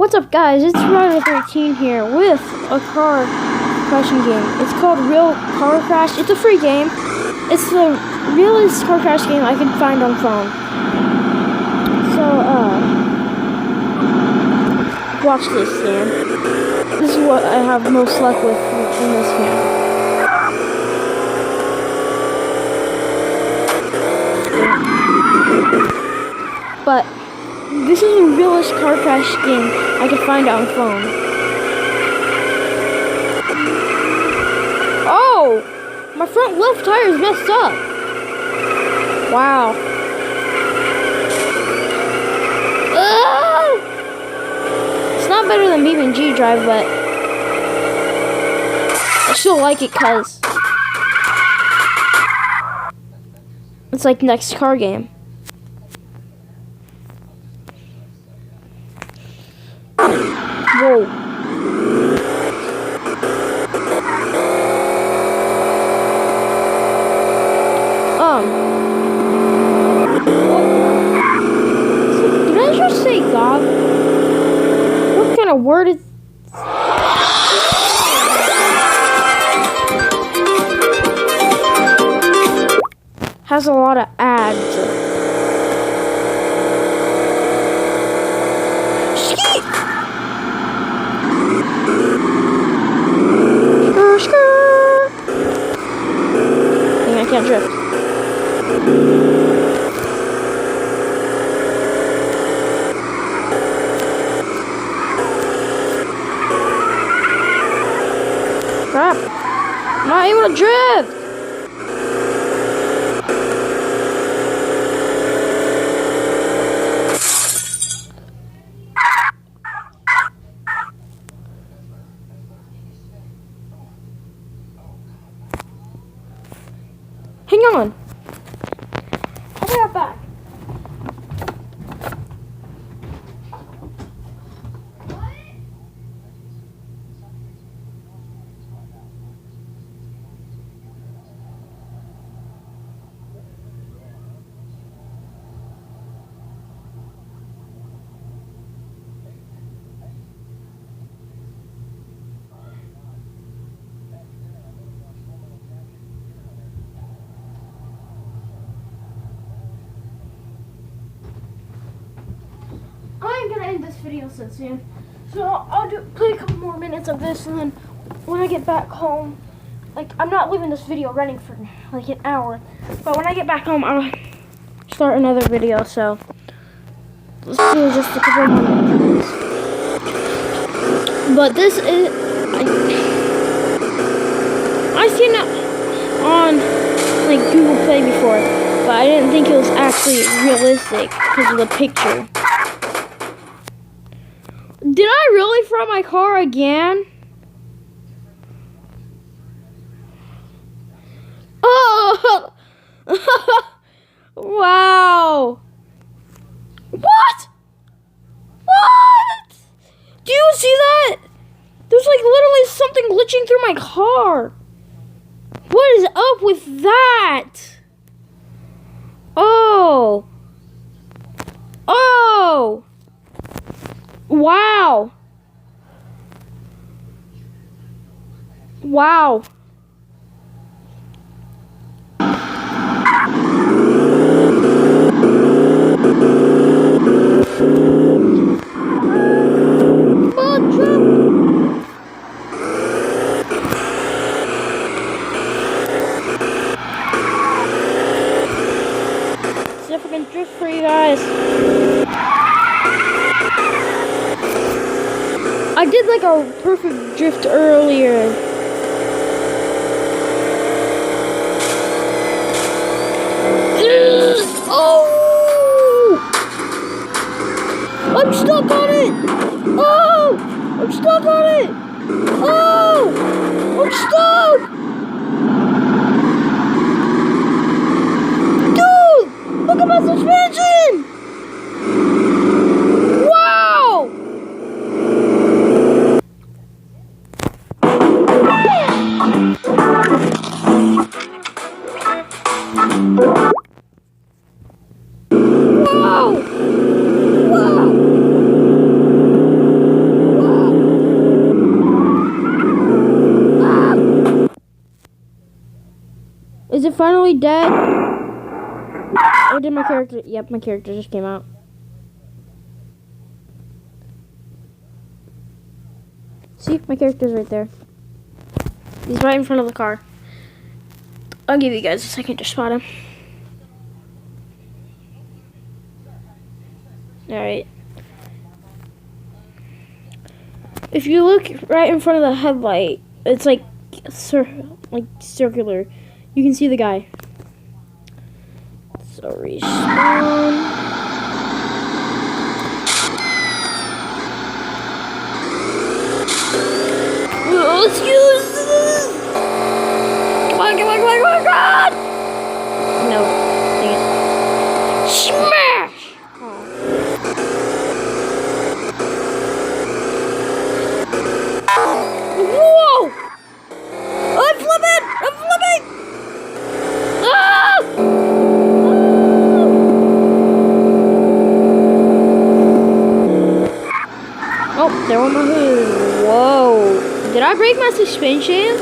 What's up, guys? It's Ryder13 here with a car crashing game. It's called Real Car Crash. It's a free game. It's the realest car crash game I can find on phone. So, watch this, Sam. This is what I have most luck with in this game. But this is the realest car crash game I could find on phone. Oh! My front left tire is messed up. Wow. It's not better than BeamNG Drive, but I still like it because it's like next car game. Whoa. Did I just say God? What kind of word is... Has a lot of ads. I can't drift. Crap. I'm not able to drift. Hang on. I'll be right back. I'm gonna end this video so soon, so I'll play a couple more minutes of this, and then when I get back home, like, I'm not leaving this video running for like an hour, but when I get back home, I'll start another video. So let's do just a couple more minutes. But this is I've seen it on like Google Play before, but I didn't think it was actually realistic because of the picture. Did I really throw my car again? Oh! Wow! What? What? Do you see that? There's like literally something glitching through my car. What is up with that? Oh! Oh! Wow. Wow. See if I can drift for you guys. I did like a perfect drift earlier. Oh! I'm stuck on it! Oh! I'm stuck on it! Oh! I'm stuck! Dude! Look at my suspension! Wow! finally dead. Or did my character? Yep, my character just came out. See, my character's right there. He's right in front of the car. I'll give you guys a second to spot him. Alright. If you look right in front of the headlight, it's like circular. You can see the guy. So respawn. Oh, excuse me. Come on, come on, come on, come on, come on! No, dang it. Smash! Whoa! I'm flipping! I'm flipping! Ah! Oh, there went my hood. Whoa. Did I break my suspension?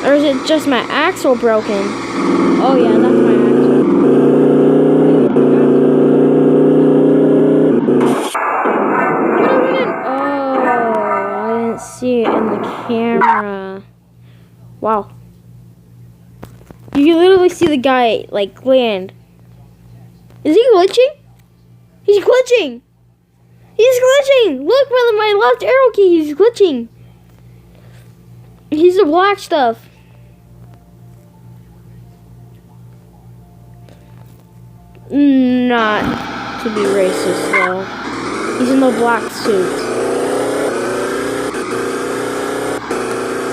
Or is it just my axle broken? Oh yeah, that's my axle. Oh, I didn't see it in the camera. Wow. You can literally see the guy, like, land. Is he glitching? He's glitching! He's glitching! Look, with my left arrow key, he's glitching. He's the black stuff. Not to be racist, though. He's in the black suit.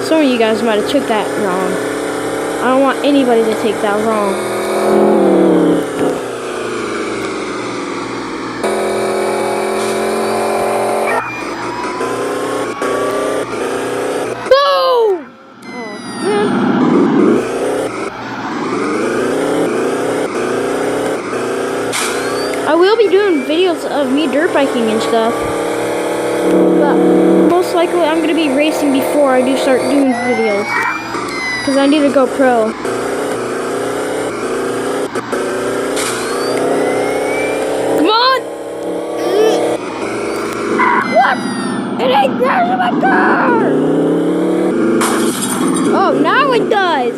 Some of you guys might have took that wrong. I don't want anybody to take that wrong. I will be doing videos of me dirt biking and stuff, but most likely I'm going to be racing before I do start doing videos, because I need to go pro. Come on! What? It ain't crashing my car! Oh, now it does!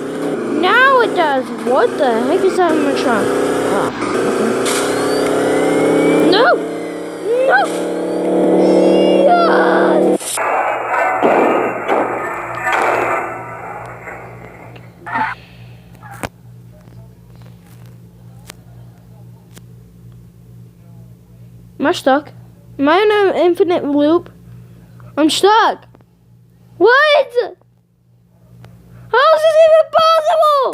Now it does! What the heck is that in my trunk? Oh, okay. No! No! Yes! Am I stuck? Am I in an infinite loop? I'm stuck! What? How is this even possible?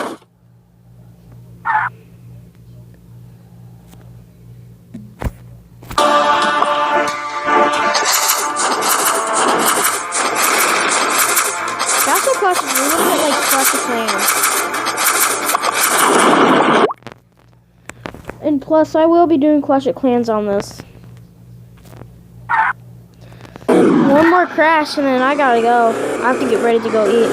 That's what Clash is. We're looking at like Clash of Clans. And plus, I will be doing Clash of Clans on this. One more crash and then I gotta go. I have to get ready to go eat.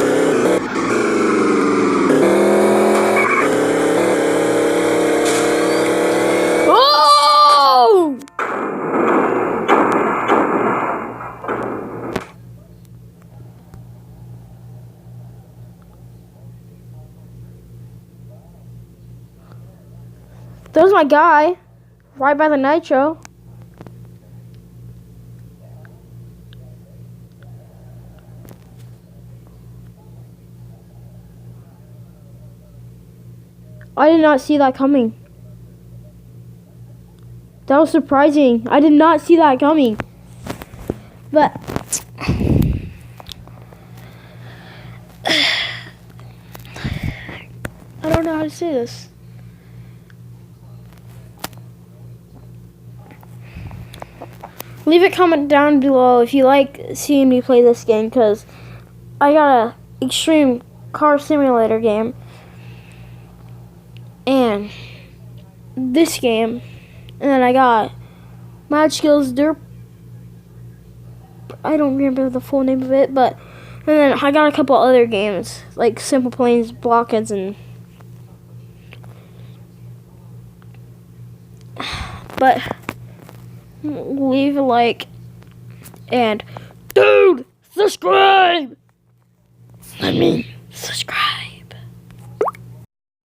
Oh! There's my guy, right by the nitro. I did not see that coming. That was surprising. I did not see that coming. But I don't know how to say this. Leave a comment down below if you like seeing me play this game, because I got a extreme car simulator game and this game, and then I got Mad Skills Dirt. I don't remember the full name of it, but And then I got a couple other games, like Simple Planes, Blockheads, and... But leave a like and dude, subscribe. I mean, subscribe.